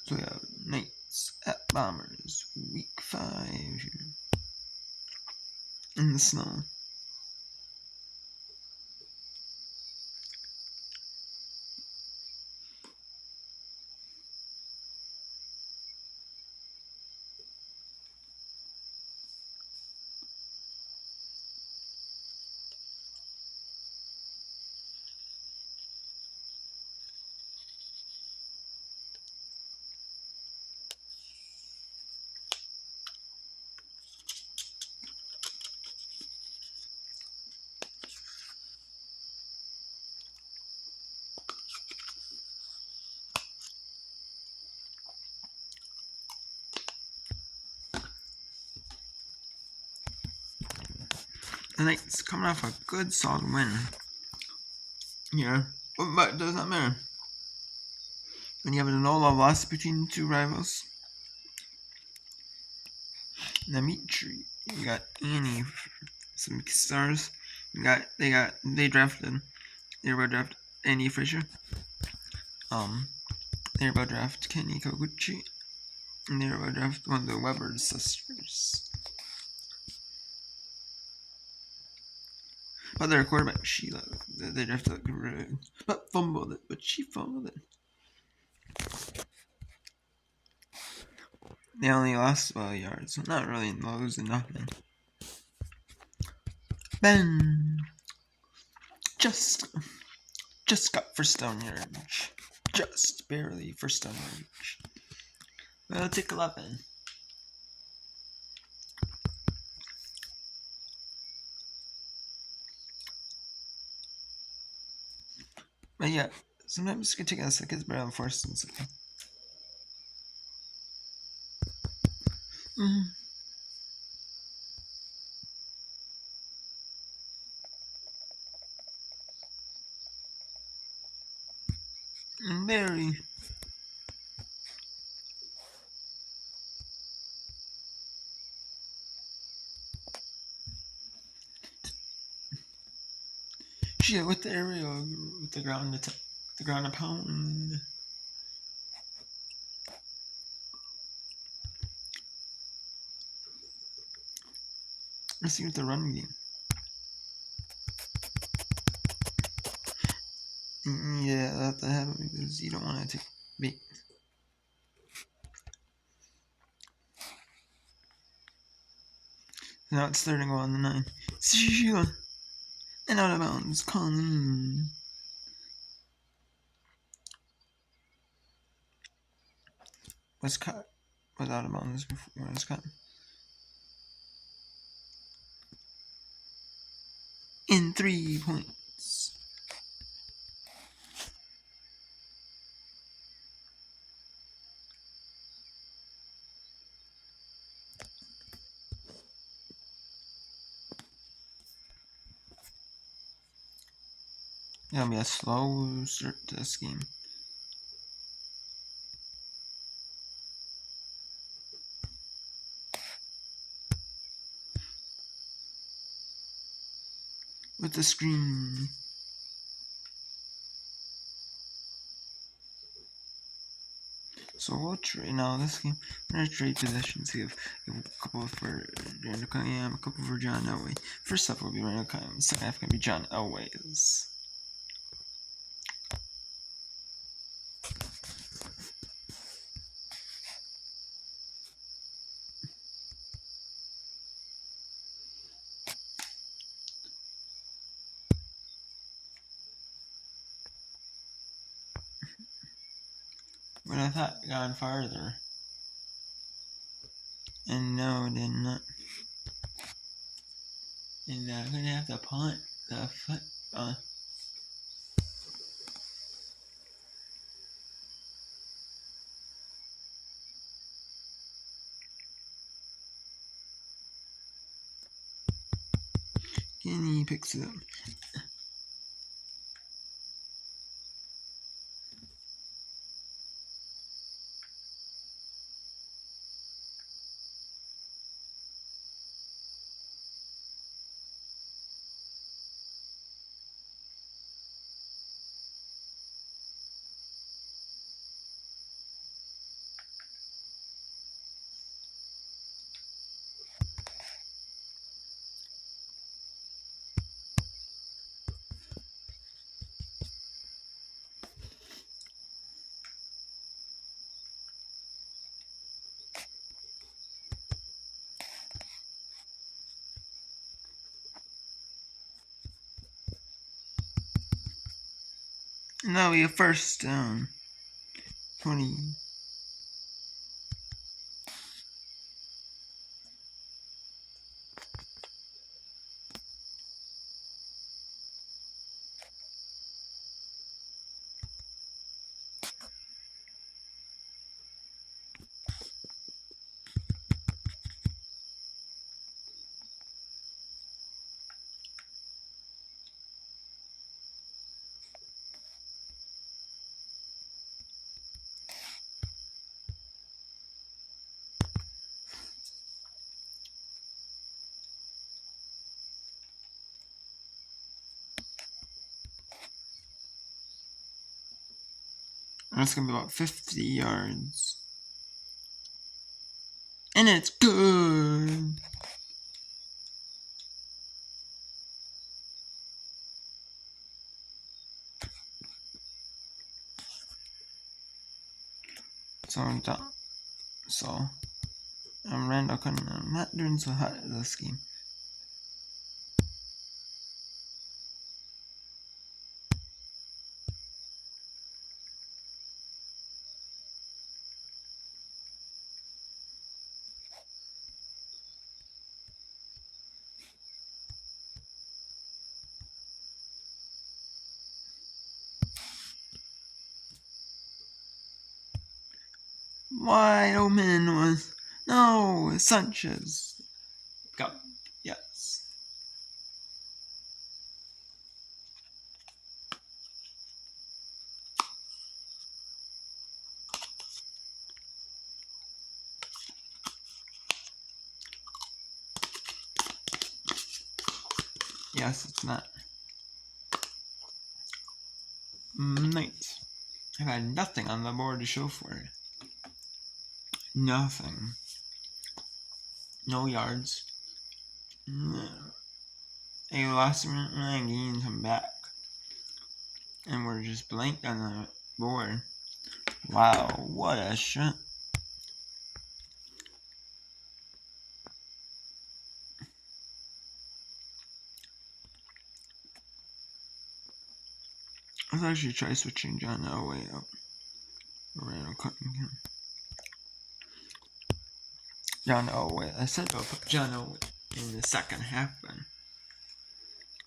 So we have Knights at Bombers, week 5 here in the snow. The Knights coming off a good solid win here, but it does not matter. When you have an all loss between the two rivals. Dimitri, you got Annie, some stars. They drafted Annie Fraser. They're about to draft Kenny Koguchi, and they're about to draft one of the Weber sisters. But their quarterback Sheila, they drafted but fumbled it, but she fumbled it. They only lost 12 yards, so not really losing nothing. Ben just got first down yardage. Just barely first down yardage. Well, take 11. But yeah, sometimes it can take a second, but I'm forced in second. Very. Shit, with the aerial, with the ground and pound. Let's see with the run game. Yeah, that happen because you don't want to take bait. Now it's starting to go on the 9. Sheila. And out of bounds, Colleen. Was cut. Was out of bounds before it was cut. In 3 points. It'll be a slow start to this game. With the screen. So we'll trade now this game. We're gonna trade positions. We have a couple for Randall Cunningham, a couple for John Elway. First half will be Randall Cunningham. Second half gonna be John Elway's. But I thought it gone farther. And no, it did not. And I'm gonna have to punt the foot. Kenny picks it up. Now we have first down. 20. And it's gonna be about 50 yards. And it's good. So I'm done. So Randall Cunningham. I'm not doing so hot this game. Wide open was no Sanchez. Go. Yes. Yes, it's not. Night. I've had nothing on the board to show for it. Nothing. No yards. No. A last minute when I gained him back. And we're just blank on the board. Wow, what a shot. Let's actually try switching John Elway up. Randall Cunningham. John Elway. I said I'll put John Elway in the second half then.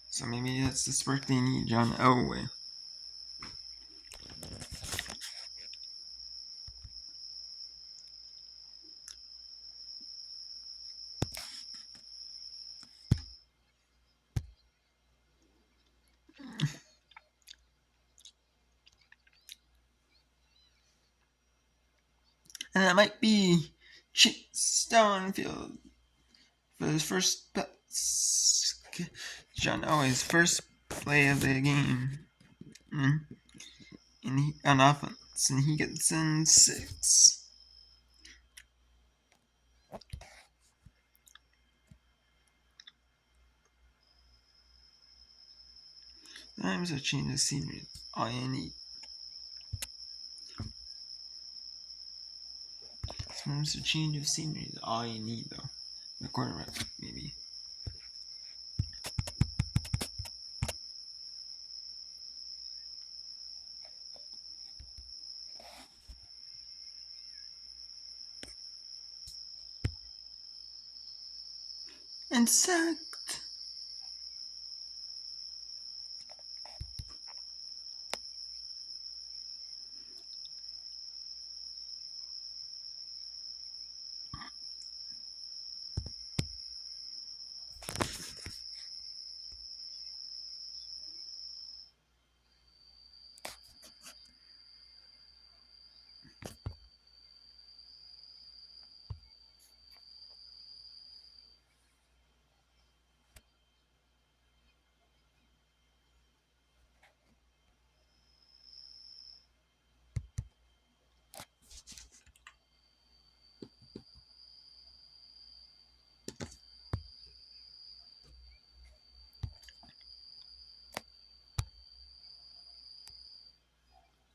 So maybe that's the spark they need, John Elway. And that might be Chase Downfield for his first pass. John Elway's first play of the game. On offense, and he gets in 6. Sometimes a change of scenery is all you need. Sometimes a change of scenery is all you need, though. The quarterback, maybe. And sacked.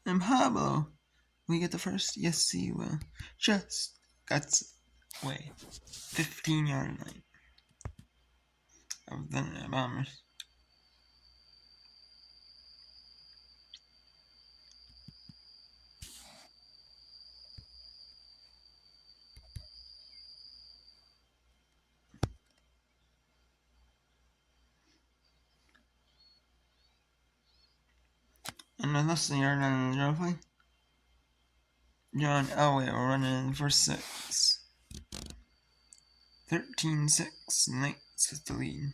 And Pablo, we get the first. Yes, he will. Just got away. 15-yard line of the Bombers. And then less than a yard on the draw play. John Elway will run in the first 6. 13-6. Knights with the lead.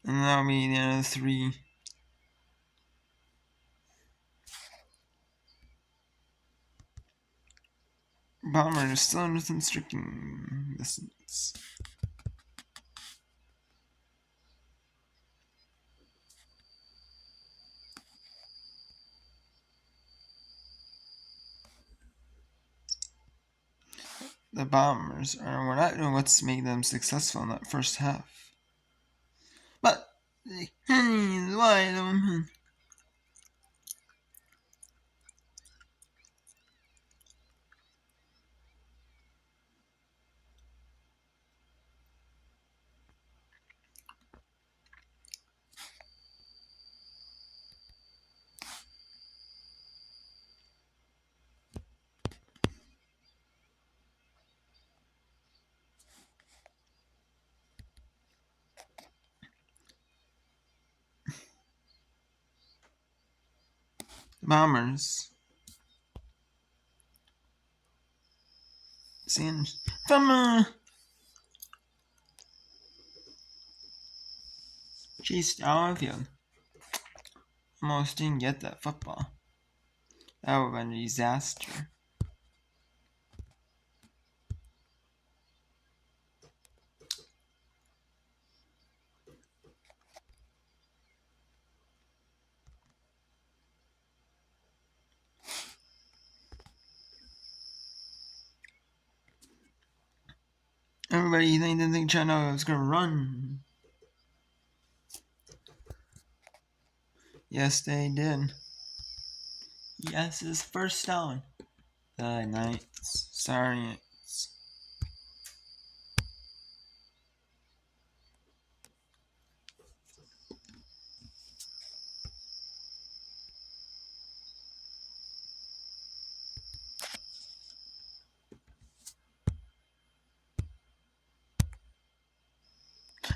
And that'll be the end of the 3. Bombers still within striking distance. The Bombers we're not doing what's made them successful in that first half. But Henry's wide open. Bombers. Sanders. From Chase Downfield. Almost didn't get that football. That would have been a disaster. Everybody didn't think China was going to run. Yes, they did. Yes, it's first down. The Knights. Sorry, Knights.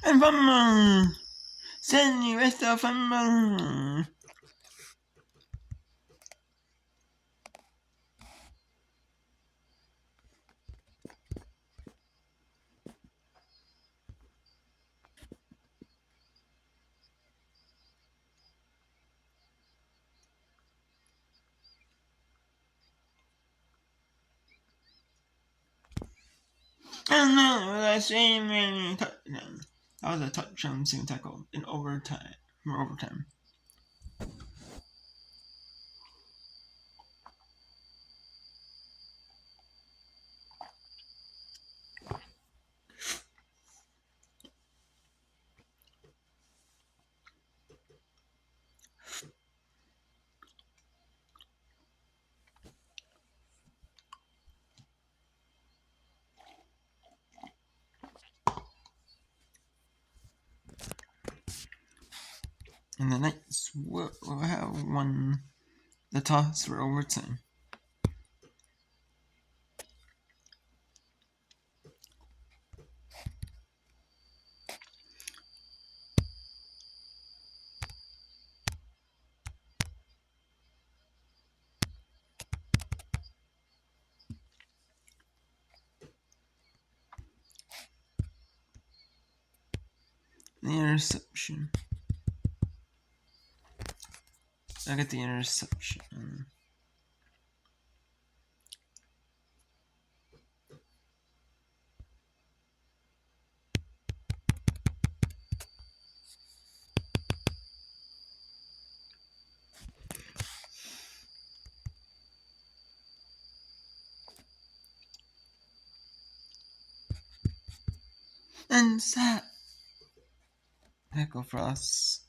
And fumble! Sydney with the fumble! And then the same touchdown. That was a touchdown single tackle in overtime. For overtime. And the Knights will have won the toss for overtime. The interception. I get the interception. And set. Tackle for us.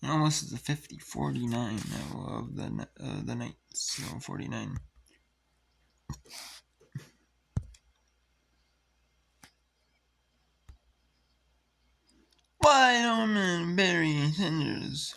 Almost is a 50-49 of the Knights. So 49. wide open Barry Sanders.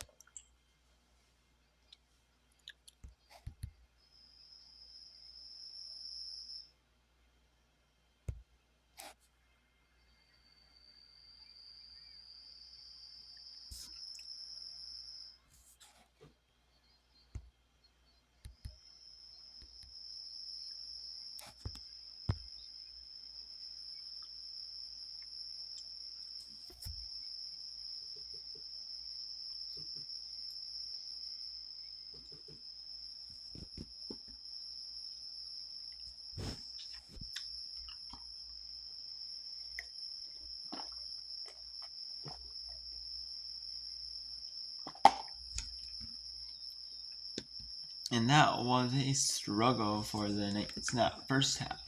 And that was a struggle for the Knights in that first half.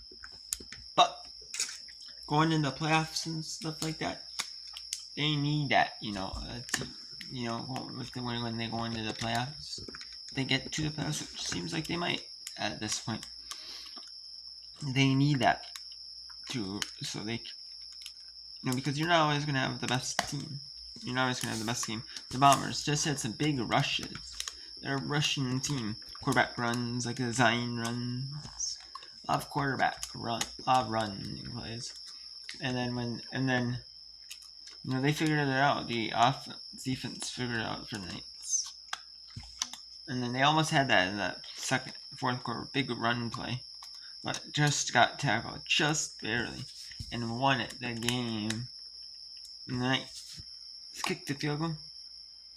But going into playoffs and stuff like that, they need that, when they go into the playoffs, they get to the playoffs, which seems like they might at this point. They need that so they, because you're not always going to have the best team. You're not always going to have the best team. The Bombers just had some big rushes. They're a rushing team. Quarterback runs, like a Zion runs. A lot of quarterback running plays. And then they figured it out. The defense figured it out for the Knights. And then they almost had that in the fourth quarter, big run play. But just got tackled, just barely. And won it, the game. And the Knights kicked the field goal.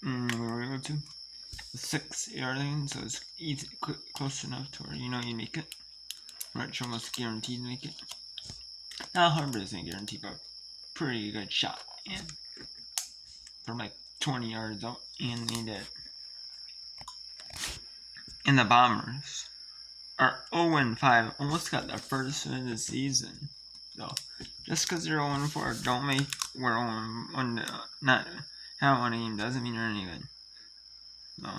We were able to. 6-yard line, so it's easy, close enough to where you make it. It's almost guaranteed to make it. Not 100% guaranteed, but pretty good shot. And from like 20 yards out, and they did. And the Bombers are 0-5, almost got their first win of the season. So just because they're 0-4, don't make we're 0-1. Not how one game doesn't mean you're any good. No.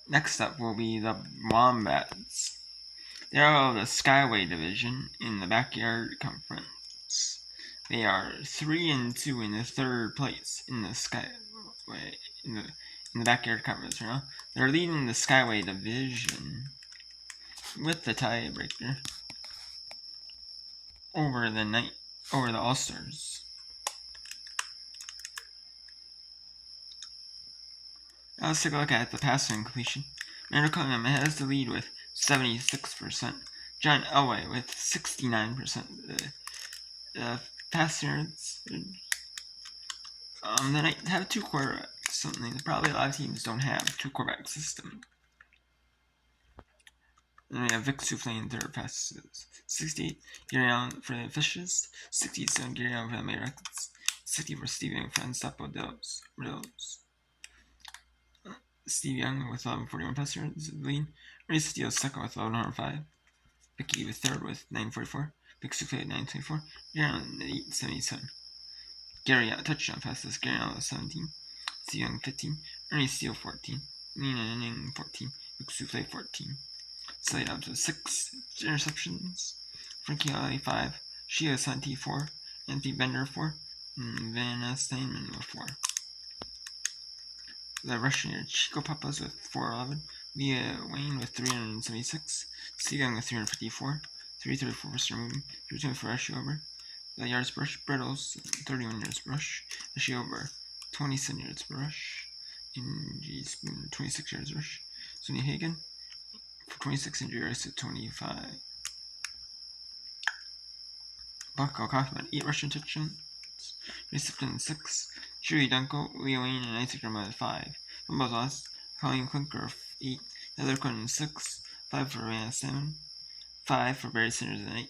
Next up will be the Wombats. They're out of the Skyway Division in the Backyard Conference. They are 3-2 in the third place in the Skyway in the Backyard Conference. They're leading the Skyway Division with the tiebreaker over the All-Stars. Now let's take a look at the passing completion. Randall Cunningham has the lead with 76%. John Elway with 69%. Pass yards. Then I have two quarterbacks. Something that probably a lot of teams don't have. Two quarterback system. Then we have Vic Souffle in third passes. 68 Gary Allen for the Fishes. 67 Gary Allen for the May Records. 60 for Steve Young for Unstoppable Dubs. Steve Young with 1141 pass yards lead. Ray Steele second with 1105. Vicky with third with 944. Vic Souffle at 924. Gary Allen at 877. Gary Allen touchdown passes. Gary Allen 17. Steve Young 15. Ernie Steele 14. Nina Inning 14. Vic Souffle 14. Slade up to 6 interceptions. Frankie Alley 5. Sheila Santi 4. Anthony Bender 4. And Vanna Steinman with 4. The Russian year, Chico Papas with 411. Leah Wayne with 376. Steve Young with 354. 334 for Star Movie. 320 for Ashley Over. The yards per rush, Brittles 31 yards per rush. Ashley Over 27 yards per rush. And G Spoon 26 yards per rush. Sonny Hagen for 26 and Jerry at 25. Bucko Kaufman 8 rushing touchdowns. Reception 6. Chewy Dunko, Leah Wayne, and Isaac Grumman 5. Fumbles lost. Colleen Clinker 8. Heather Quinn 6. 5 for Vanna 7. 5 for Barry Sanders and 8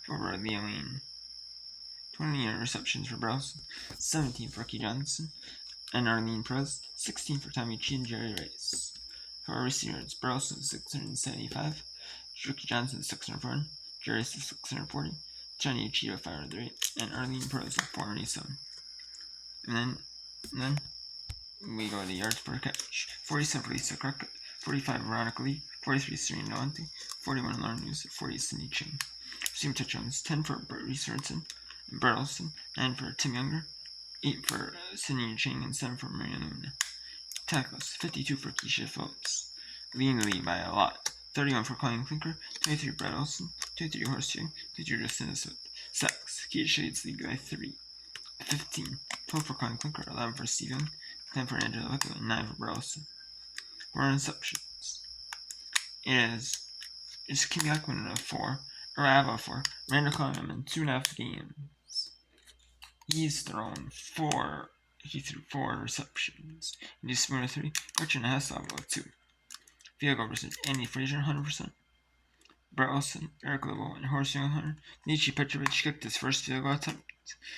for Leah Wayne. 20 receptions for Browson. 17 for Ricky Johnson and Arlene Perez. 16 for Tommy Chi and Jerry Rice. For receivers, Browson 675. Ricky Johnson 604. Jerry 640. Johnny Cheetah 508, and Arlene Perez 487. And then we go to the yards per catch. 47 for Lisa Crockett, 45 Veronica Lee, 43 Serena Delante, 41 Lauren News, 40 Cindy Ching. Receiving touchdowns, 10 for Brett Reese Sorensen, and Bertelsen, 9 for Tim Younger, 8 for Sidney Ching, and 7 for Maria Luna. Tackles, 52 for Keisha Phillips, leading the lead by a lot. 31 for Colleen Clinker, 23 Brett Olson, 23 Horst Young, 23 Justin Smith. Sacks, Keisha leads the league by 3. 15, 12 for Colleen Clinker, 11 for Steve Young, 10 for Angela Wicklow, and 9 for Brett Olson. For interceptions, it's Kim Yakman of 4, Arava 4, Randall Cunningham in 2.5 games. He threw 4 receptions. He Spooner 3, Richard Hasselhoff 2. Field goal percentage, Andy Frazier 100%. Brett Olson, Eric Lobo, and Horst Young 100. Dmitry Petrovic kicked his first field goal attempt,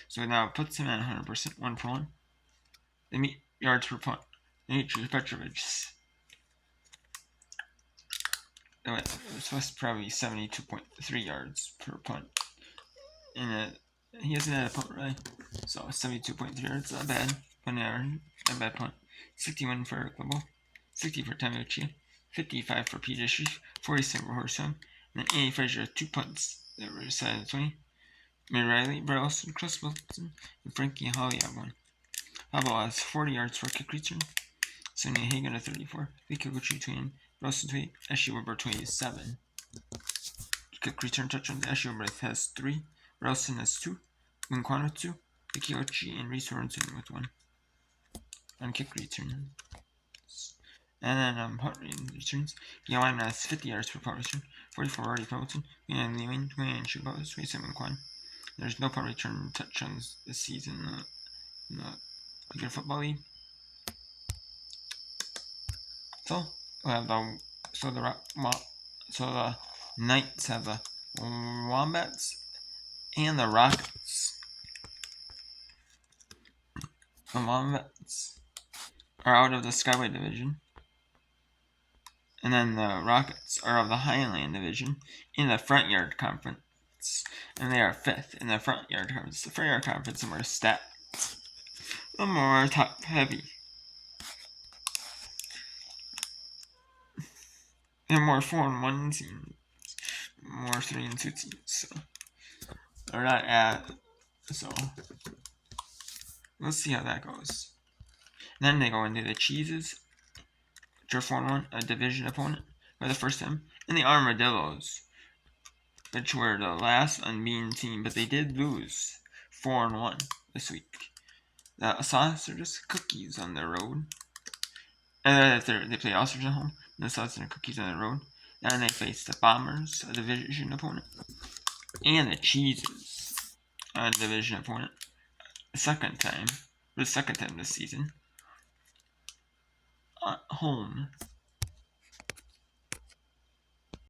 so it now puts him at 100%, 1 for 1. They meet yards per punt. Dmitry Petrovic, it was supposed to probably 72.3 yards per punt. And he hasn't had a punt really, so 72.3 yards, not bad. Not bad punt. 61 for Eric Lobo, 60 for Tommy Ochia, 55 for PJ Schiff, 47 for Horst Young, and then Andy Frazier had 2 punts that were decided 20. Mary Riley, Brett Olson, Chris Wilson, and Frankie Holly have 1. Hubble has 40 yards for a kick return. Sonia Hagan at 34. Lee Kikuchi 20. Wilson 20. Ashley Weber 27. Kick return touchdowns. Ashley Weber has 3. Wilson has 2. Minquano 2. Lee Kikuchi and Reese Sorensen with 1. On kick return. And then punt returns. Yawan has 50 yards for punt return. 44 Roddy Pelton. 29 Lewin. 29 Shubo. 27 Quan. There's no punt return touchdowns this season in the Bigger Football League. So we have the Knights have the Wombats and the Rockets. The Wombats are out of the Skyway Division, and then the Rockets are of the Highland Division in the Front Yard Conference, and they are 5th in the Front Yard Conference. The Front Yard Conference is more stacked, the more top heavy. They're more 4-1 teams, more 3-2 teams. So they're not at. So let's see how that goes. And then they go into the Cheeses, which are 4-1, a division opponent for the first time, and the Armadillos, which were the last unbeaten team, but they did lose 4-1 this week. The Sausage Cookies on the road. They play Ostrich at home, and the Sausage Cookies on the road. Then they face the Bombers, a division opponent, and the Cheeses, a division opponent. The second time this season. At home.